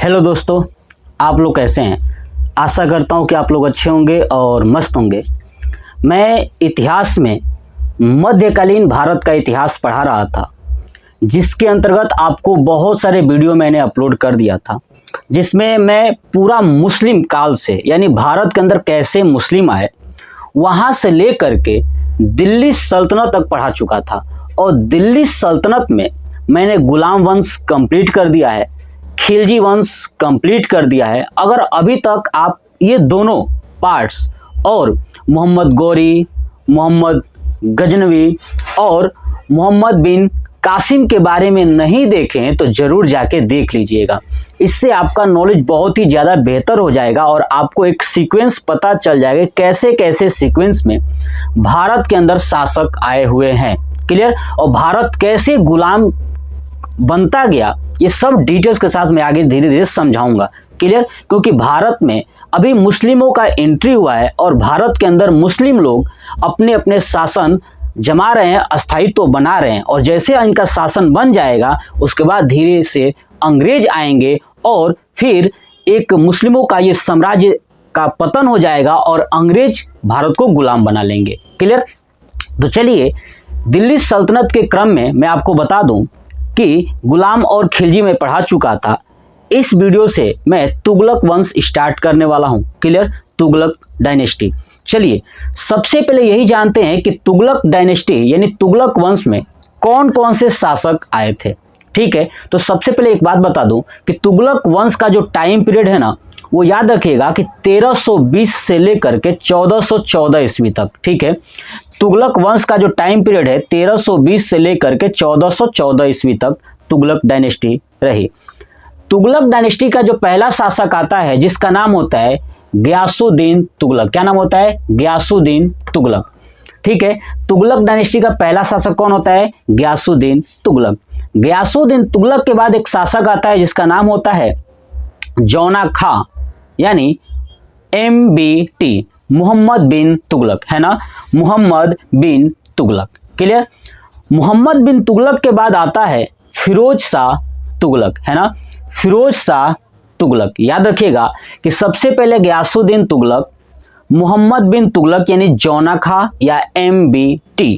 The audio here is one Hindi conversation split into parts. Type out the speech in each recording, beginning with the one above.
हेलो दोस्तों, आप लोग कैसे हैं। आशा करता हूं कि आप लोग अच्छे होंगे और मस्त होंगे। मैं इतिहास में मध्यकालीन भारत का इतिहास पढ़ा रहा था, जिसके अंतर्गत आपको बहुत सारे वीडियो मैंने अपलोड कर दिया था, जिसमें मैं पूरा मुस्लिम काल से यानी भारत के अंदर कैसे मुस्लिम आए वहाँ से लेकर के दिल्ली सल्तनत तक पढ़ा चुका था। और दिल्ली सल्तनत में मैंने गुलाम वंश कंप्लीट कर दिया है, खिलजी वंश कंप्लीट कर दिया है। अगर अभी तक आप ये दोनों पार्ट्स और मोहम्मद गौरी, मोहम्मद गजनवी और मोहम्मद बिन कासिम के बारे में नहीं देखें तो ज़रूर जाके देख लीजिएगा। इससे आपका नॉलेज बहुत ही ज़्यादा बेहतर हो जाएगा और आपको एक सीक्वेंस पता चल जाएगा कैसे कैसे सीक्वेंस में भारत के अंदर शासक आए हुए हैं। क्लियर। और भारत कैसे गुलाम बनता गया, ये सब डिटेल्स के साथ मैं आगे धीरे धीरे समझाऊंगा। क्लियर। क्योंकि भारत में अभी मुस्लिमों का एंट्री हुआ है और भारत के अंदर मुस्लिम लोग अपने अपने शासन जमा रहे हैं, अस्थायित्व बना रहे हैं। और जैसे इनका शासन बन जाएगा उसके बाद धीरे से अंग्रेज आएंगे और फिर एक मुस्लिमों का ये साम्राज्य का पतन हो जाएगा और अंग्रेज भारत को गुलाम बना लेंगे। क्लियर। तो चलिए, दिल्ली सल्तनत के क्रम में मैं आपको बता दूं कि गुलाम और खिलजी में पढ़ा चुका था। इस वीडियो से मैं तुगलक वंश स्टार्ट करने वाला हूं। क्लियर। तुगलक डायनेस्टी। चलिए, सबसे पहले यही जानते हैं कि तुगलक डायनेस्टी यानी तुगलक वंश में कौन कौन से शासक आए थे। ठीक है। तो सबसे पहले एक बात बता दूं कि तुगलक वंश का जो टाइम पीरियड है ना, वो याद रखिएगा कि 1320 से लेकर के 1414 ईस्वी तक। ठीक है। तुगलक वंश का जो टाइम पीरियड है 1320 से लेकर के 1414 ईस्वी तक तुगलक डायनेस्टी रही। तुगलक डायनेस्टी का जो पहला शासक आता है जिसका नाम होता है गयासुद्दीन तुगलक। क्या नाम होता है? गयासुद्दीन तुगलक। ठीक है। तुगलक डायनेस्टी का पहला शासक कौन होता है? गयासुद्दीन तुगलक। गयासुद्दीन तुगलक के बाद एक शासक आता है जिसका नाम होता है जौना खां यानी MBT, मोहम्मद बिन तुगलक, है ना, मोहम्मद बिन तुगलक। क्लियर। मोहम्मद बिन तुगलक के बाद आता है फिरोज शाह तुगलक, है ना, फिरोज शाह तुगलक। याद रखिएगा कि सबसे पहले गयासुद्दीन तुगलक, मोहम्मद बिन तुगलक यानी जौना खां या MBT,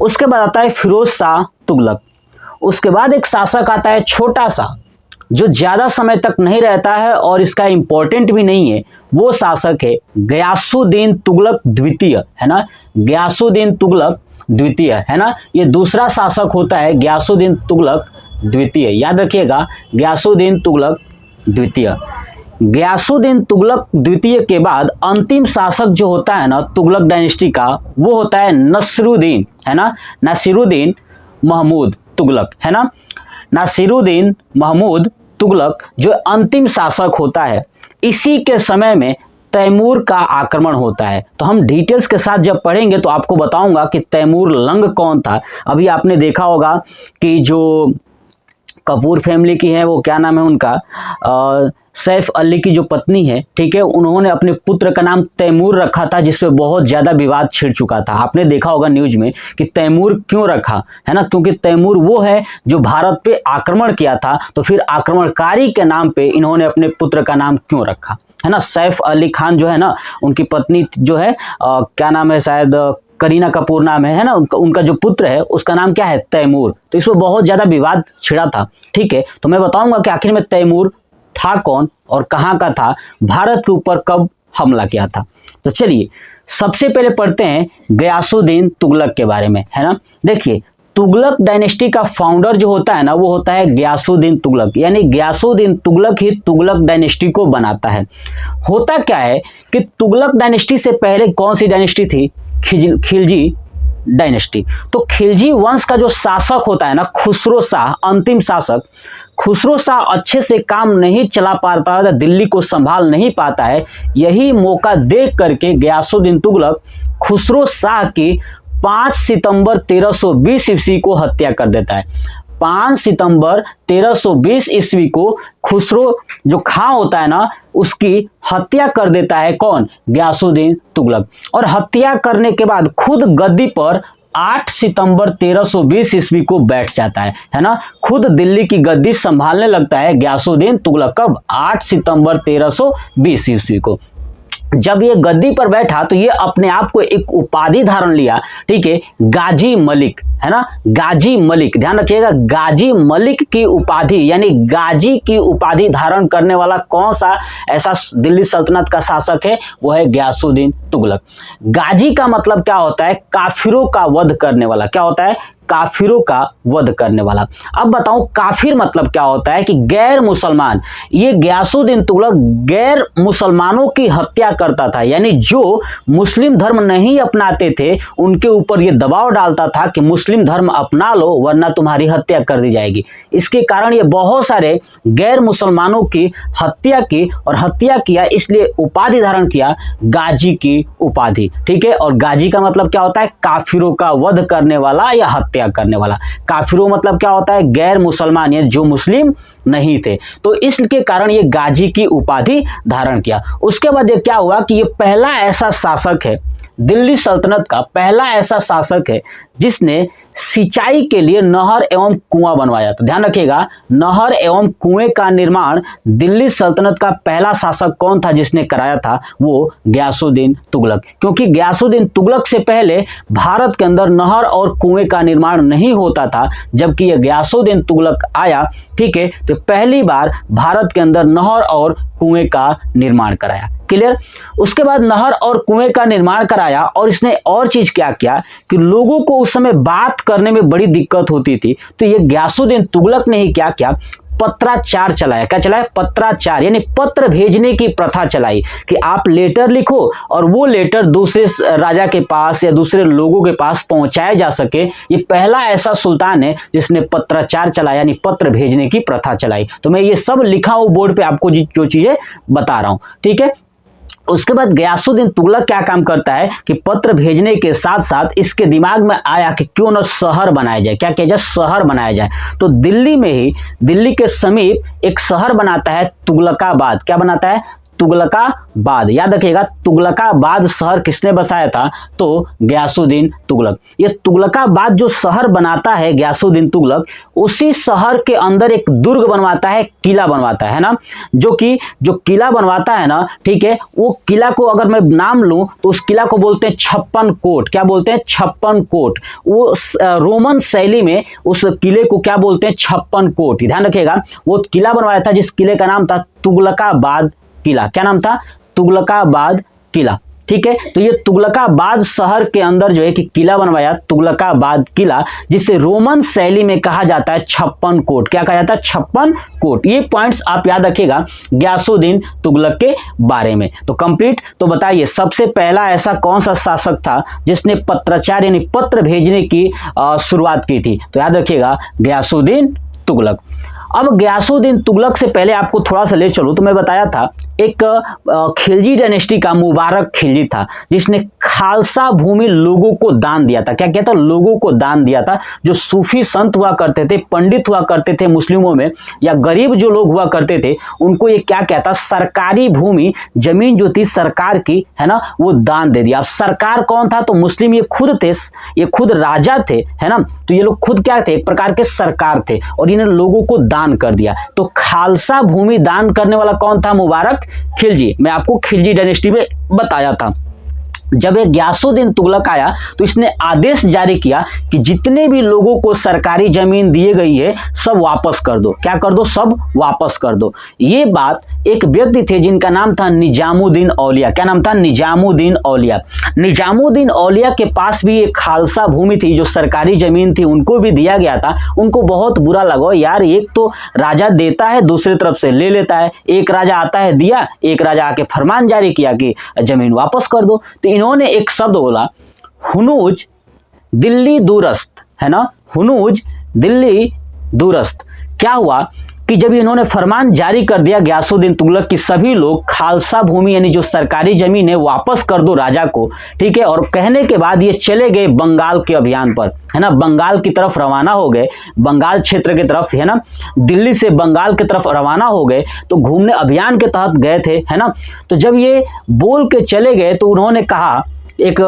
उसके बाद आता है फिरोज शाह तुगलक। उसके बाद एक शासक आता है छोटा सा, जो ज्यादा समय तक नहीं रहता है और इसका इंपॉर्टेंट भी नहीं है। वो शासक है गयासुद्दीन तुगलक द्वितीय, है ना, गयासुद्दीन तुगलक द्वितीय, है ना। ये दूसरा शासक होता है गयासुद्दीन तुगलक द्वितीय। याद रखिएगा, गयासुद्दीन तुगलक द्वितीय। गयासुद्दीन तुगलक द्वितीय के बाद अंतिम शासक जो होता है ना तुगलक डायनेस्टी का, वो होता है नसीरुद्दीन, है ना, नासिरुद्दीन महमूद तुगलक, है ना, नासिरुद्दीन महमूद तुगलक जो अंतिम शासक होता है। इसी के समय में तैमूर का आक्रमण होता है। तो हम डिटेल्स के साथ जब पढ़ेंगे तो आपको बताऊंगा कि तैमूर लंग कौन था। अभी आपने देखा होगा कि जो कपूर फैमिली की है, वो क्या नाम है उनका, सैफ अली की जो पत्नी है, ठीक है, उन्होंने अपने पुत्र का नाम तैमूर रखा था, जिसपे बहुत ज़्यादा विवाद छिड़ चुका था। आपने देखा होगा न्यूज में कि तैमूर क्यों रखा, है ना, क्योंकि तैमूर वो है जो भारत पे आक्रमण किया था। तो फिर आक्रमणकारी के नाम पे इन्होंने अपने पुत्र का नाम क्यों रखा, है ना। सैफ अली खान जो है ना, उनकी पत्नी जो है क्या नाम है, शायद करीना कपूर नाम है ना, उनका जो पुत्र है उसका नाम क्या है? तैमूर। तो इसमें बहुत ज़्यादा विवाद छिड़ा था। ठीक है। तो मैं बताऊंगा कि आखिर में तैमूर था कौन और कहाँ का था, भारत के ऊपर कब हमला किया था। तो चलिए, सबसे पहले पढ़ते हैं गयासुद्दीन तुगलक के बारे में, है ना। देखिए, तुगलक डायनेस्टी का फाउंडर जो होता है ना, वो होता है गयासुद्दीन तुगलक, यानी गयासुद्दीन तुगलक ही तुगलक डायनेस्टी को बनाता है। होता क्या है कि तुगलक डायनेस्टी से पहले कौन सी डायनेस्टी थी? खिलजी डायनेस्टी। तो खिलजी वंश का जो शासक होता है ना, खुसरो शाह, अंतिम शासक, खुसरो शाह अच्छे से काम नहीं चला पाता है, दिल्ली को संभाल नहीं पाता है। यही मौका देख करके गयासुद्दीन तुगलक खुसरो शाह की 5 सितंबर 1320 ईस्वी को हत्या कर देता है। 5 सितंबर 1320 ईस्वी को खुसरो जो खां होता है ना, उसकी हत्या कर देता है। कौन? गयासुद्दीन तुगलक। और हत्या करने के बाद खुद गद्दी पर 8 सितंबर 1320 ईस्वी को बैठ जाता है ना। खुद दिल्ली की गद्दी संभालने लगता है गयासुद्दीन तुगलक। कब? 8 सितंबर 1320 ईस्वी को जब ये गद्दी पर बैठा तो ये अपने आप को एक उपाधि धारण लिया, ठीक है, गाजी मलिक, है ना, गाजी मलिक, ध्यान रखिएगा, गाजी मलिक की उपाधि, यानी गाजी की उपाधि धारण करने वाला कौन सा ऐसा दिल्ली सल्तनत का शासक है? वो है गयासुद्दीन तुगलक। गाजी का मतलब क्या होता है? काफिरों का वध करने वाला। क्या होता है? काफिरों का वध करने वाला। अब बताऊं काफिर मतलब क्या होता है? कि गैर मुसलमान। ये गयासुद्दीन तुगलक गैर मुसलमानों की हत्या करता था, यानी जो मुस्लिम धर्म नहीं अपनाते थे उनके ऊपर ये दबाव डालता था कि मुस्लिम धर्म अपना लो वरना तुम्हारी हत्या कर दी जाएगी। इसके कारण ये बहुत सारे गैर मुसलमानों की हत्या की और हत्या किया, इसलिए उपाधि धारण किया गाजी की उपाधि, ठीक है। और गाजी का मतलब क्या होता है? काफिरों का वध करने वाला या हत्या करने वाला। काफिरों मतलब क्या होता है? गैर मुसलमान, या जो मुस्लिम नहीं थे। तो इसके कारण ये गाजी की उपाधि धारण किया। उसके बाद ये क्या हुआ कि ये पहला ऐसा शासक है, दिल्ली सल्तनत का पहला ऐसा शासक है जिसने सिंचाई के लिए नहर एवं कुआं बनवाया। तो ध्यान रखिएगा, नहर एवं कुएं का निर्माण दिल्ली सल्तनत का पहला शासक कौन था जिसने कराया था? वो गयासुद्दीन तुगलक। क्योंकि गयासुद्दीन तुगलक से पहले भारत के अंदर नहर और कुएं का निर्माण नहीं होता था, जबकि यह गयासुद्दीन तुगलक आया, ठीक है, तो पहली बार भारत के अंदर नहर और कुएं का निर्माण कराया। क्लियर? उसके बाद नहर और कुएं का निर्माण कराया और इसने और चीज क्या किया कि लोगों को उस समय बात करने में बड़ी दिक्कत होती थी, तो ये गयासुद्दीन तुगलक ने ही क्या किया? पत्राचार चलाया। क्या चलाया? पत्राचार, यानी पत्र भेजने की प्रथा चलाई कि आप लेटर लिखो और वो लेटर दूसरे राजा के पास या दूसरे लोगों के पास पहुंचाया जा सके। ये पहला ऐसा सुल्तान है जिसने पत्राचार चलाया, यानी पत्र भेजने की प्रथा चलाई। तो मैं ये सब लिखा हूं बोर्ड पे, आपको जो चीजें बता रहा हूं, ठीक है। उसके बाद गयासुद्दीन तुगलक क्या काम करता है कि पत्र भेजने के साथ साथ इसके दिमाग में आया कि क्यों न शहर बनाया जाए। क्या किया जाए? शहर बनाया जाए। तो दिल्ली में ही, दिल्ली के समीप एक शहर बनाता है तुगलकाबाद। क्या बनाता है? तुगलकाबाद। याद रखिएगा, तुगलकाबाद शहर किसने बसाया था? तो गयासुद्दीन तुगलक। ये तुगलकाबाद जो शहर बनाता है गयासुद्दीन तुगलक, उसी शहर के अंदर एक दुर्ग बनवाता है, किला बनवाता है ना, जो किला बनवाता है ना, ठीक है, वो किला को अगर मैं नाम लूं तो उस किला को बोलते हैं 56 कोट। क्या बोलते हैं? 56 कोट। वो रोमन शैली में उस किले को क्या बोलते हैं? 56 कोट। ध्यान रखिएगा, वो किला बनवाया था जिस किले का नाम था तुगलकाबाद किला। क्या नाम था? तुगलकाबाद किला, ठीक है। तो ये तुगलकाबाद शहर के अंदर जो है कि किला बनवाया, तुगलकाबाद किला, जिसे रोमन शैली में कहा जाता है 56 कोट। क्या कहा जाता है? 56 कोट। ये पॉइंट्स आप याद रखिएगा गयासुद्दीन तुगलक के बारे में। तो कंप्लीट। तो बताइए सबसे पहला ऐसा कौन सा शासक था जिसने पत्राचार यानी पत्र भेजने की शुरुआत की थी? तो याद रखिएगा गयासुद्दीन तुगलक। अब गयासुद्दीन तुगलक से पहले आपको थोड़ा सा ले चलूं तो मैं बताया था एक खिलजी डायनेस्टी का मुबारक खिलजी था जिसने खालसा भूमि लोगों को दान दिया था। क्या किया था? लोगों को दान दिया था। जो सूफी संत हुआ करते थे, पंडित हुआ करते थे मुस्लिमों में, या गरीब जो लोग हुआ करते थे, उनको ये क्या कहता? सरकारी भूमि, जमीन जो थी सरकार की, है ना, वो दान दे दिया। अब सरकार कौन था? तो मुस्लिम ये खुद थे, ये खुद राजा थे, है ना, तो ये लोग खुद क्या थे? एक प्रकार के सरकार थे और इन्हें लोगों को दान कर दिया। तो खालसा भूमि दान करने वाला कौन था? मुबारक खिलजी। मैं आपको खिलजी डायनेस्टी में बताया था। जब ये गयासुद्दीन तुगलक आया तो इसने आदेश जारी किया कि जितने भी लोगों को सरकारी जमीन दी गई है सब वापस कर दो। क्या कर दो? सब वापस कर दो। ये बात एक व्यक्ति थे जिनका नाम था निजामुद्दीन औलिया। क्या नाम था? निजामुद्दीन औलिया। निजामुद्दीन औलिया के पास भी एक खालसा भूमि थी, जो सरकारी जमीन थी, उनको भी दिया गया था। उनको बहुत बुरा लगा, यार एक तो राजा देता है, दूसरी तरफ से ले लेता है। एक राजा आता है दिया, एक राजा आके फरमान जारी किया कि जमीन वापस कर दो। तो इन्होंने एक शब्द बोला, हुनूज दिल्ली दूरस्त, है ना, हुनूज दिल्ली दूरस्त। क्या हुआ कि जब इन्होंने फरमान जारी कर दिया गयासुद्दीन तुगलक की सभी लोग खालसा भूमि यानी जो सरकारी जमीन है वापस कर दो राजा को, ठीक है, और कहने के बाद ये चले गए बंगाल के अभियान पर, है ना, बंगाल की तरफ रवाना हो गए, बंगाल क्षेत्र की तरफ, है ना, दिल्ली से बंगाल की तरफ रवाना हो गए। तो घूमने अभियान के तहत गए थे, है ना। तो जब ये बोल के चले गए तो उन्होंने कहा एक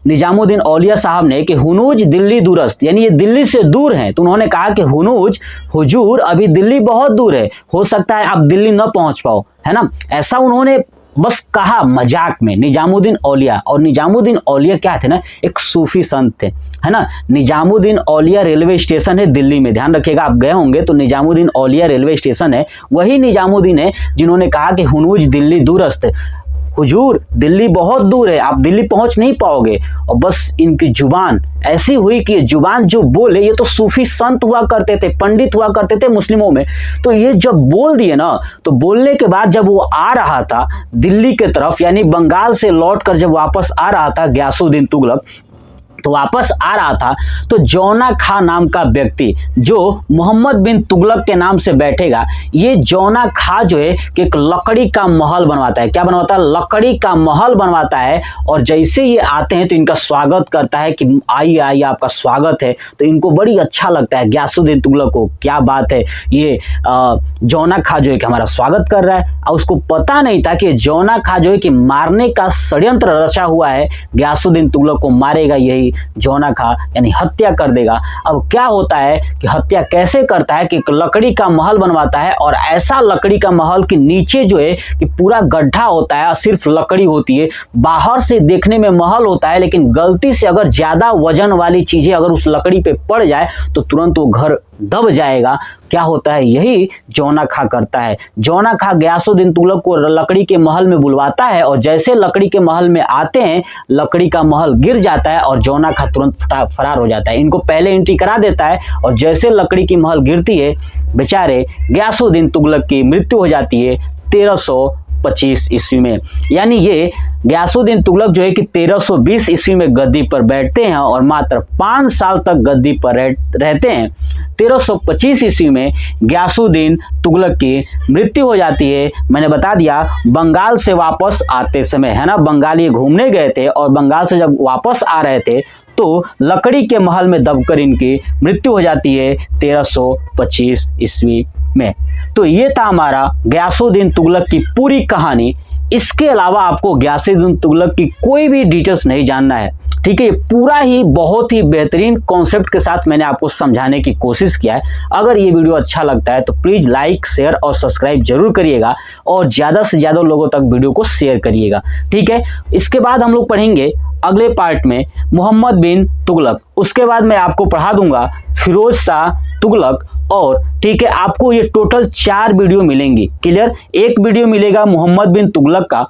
निजामुद्दीन औलिया साहब ने कि हुनूज दिल्ली दूरस्त, यानी ये दिल्ली से दूर हैं। तो उन्होंने कहा कि हुनूज, हुजूर, अभी दिल्ली बहुत दूर है, हो सकता है आप दिल्ली न पहुंच पाओ, है ना। ऐसा उन्होंने बस कहा मजाक में, निजामुद्दीन औलिया। और निजामुद्दीन औलिया क्या थे ना, एक सूफी संत थे, है ना। निजामुद्दीन औलिया रेलवे स्टेशन है दिल्ली में, ध्यान रखिएगा, आप गए होंगे तो निजामुद्दीन औलिया रेलवे स्टेशन है, वही निजामुद्दीन है जिन्होंने कहा कि हुनूज दिल्ली दूरस्त, हुजूर दिल्ली बहुत दूर है, आप दिल्ली पहुंच नहीं पाओगे। और बस इनकी जुबान ऐसी हुई कि जुबान जो बोले, ये तो सूफी संत हुआ करते थे, पंडित हुआ करते थे मुस्लिमों में, तो ये जब बोल दिए ना, तो बोलने के बाद जब वो आ रहा था दिल्ली के तरफ, यानी बंगाल से लौटकर जब वापस आ रहा था गयासुद्दीन तुगलक, तो वापस आ रहा था, तो जौना खां नाम का व्यक्ति जो मोहम्मद बिन तुगलक के नाम से बैठेगा, ये जौना खां जो है कि एक लकड़ी का महल बनवाता है। क्या बनवाता है? लकड़ी का महल बनवाता है। और जैसे ये आते हैं तो इनका स्वागत करता है कि आइए आइए, आपका स्वागत है। तो इनको बड़ी अच्छा लगता है गयासुद्दीन तुगलक को, क्या बात है, ये जौना खां जो है कि हमारा स्वागत कर रहा है। और उसको पता नहीं था कि जौना खां जो है कि मारने का षड्यंत्र रचा हुआ है, गयासुद्दीन तुगलक को मारेगा यही जौना खां, यानी हत्या कर देगा। अब क्या होता है कि हत्या कैसे करता है कि लकड़ी का महल बनवाता है, और ऐसा लकड़ी का महल कि नीचे जो है कि पूरा गड्ढा होता है, सिर्फ लकड़ी होती है। बाहर से देखने में महल होता है, लेकिन गलती से अगर ज्यादा वजन वाली चीजें अगर उस लकड़ी पे पड़ जाए तो तुरंत वो घर दब जाएगा। क्या होता है, यही जौना खां करता है। जौना खां गयासुद्दीन तुगलक को लकड़ी के महल में बुलवाता है, और जैसे लकड़ी के महल में आते हैं, लकड़ी का महल गिर जाता है और जौना खां तुरंत फरार हो जाता है। इनको पहले एंट्री करा देता है, और जैसे लकड़ी की महल गिरती है, बेचारे गयासुद्दीन तुगलक की मृत्यु हो जाती है 1325 ईस्वी में। यानी ये गयासुद्दीन तुगलक जो है कि 1320 ईस्वी में गद्दी पर बैठते हैं और मात्र 5 साल तक गद्दी पर रहते हैं। 1325 ईस्वी में गयासुद्दीन तुगलक की मृत्यु हो जाती है। मैंने बता दिया बंगाल से वापस आते समय, है ना, बंगाल ये घूमने गए थे, और बंगाल से जब वापस आ रहे थे तो लकड़ी के महल में दबकर इनकी मृत्यु हो जाती है 1325 ईस्वी में। तो ये था हमारा गयासुद्दीन तुगलक की पूरी कहानी। इसके अलावा आपको गयासुद्दीन तुगलक की कोई भी डिटेल्स नहीं जानना है, ठीक है। पूरा ही बहुत ही बेहतरीन कॉन्सेप्ट के साथ मैंने आपको समझाने की कोशिश किया है। अगर ये वीडियो अच्छा लगता है तो प्लीज़ लाइक, शेयर और सब्सक्राइब जरूर करिएगा, और ज़्यादा से ज़्यादा लोगों तक वीडियो को शेयर करिएगा, ठीक है। इसके बाद हम लोग पढ़ेंगे अगले पार्ट में मोहम्मद बिन तुगलक, उसके बाद मैं आपको पढ़ा दूंगा फिरोज शाह तुगलक, और ठीक है, आपको ये टोटल 4 वीडियो मिलेंगी, क्लियर। एक वीडियो मिलेगा मोहम्मद बिन तुगलक का,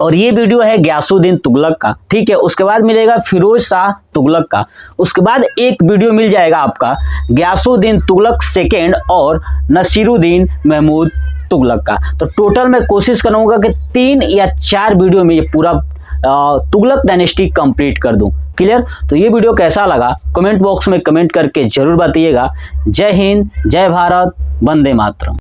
और ये वीडियो है गयासुद्दीन तुगलक का, ठीक है। उसके बाद मिलेगा फिरोज शाह तुगलक का, उसके बाद एक वीडियो मिल जाएगा आपका गयासुद्दीन तुगलक सेकेंड और नसीरुद्दीन महमूद तुगलक का। तो टोटल मैं कोशिश करूंगा कि 3 या 4 वीडियो में ये पूरा तुगलक डायनेस्टी कंप्लीट कर दूं, क्लियर। तो ये वीडियो कैसा लगा कमेंट बॉक्स में कमेंट करके जरूर बताइएगा। जय हिंद, जय भारत, वंदे मातरम।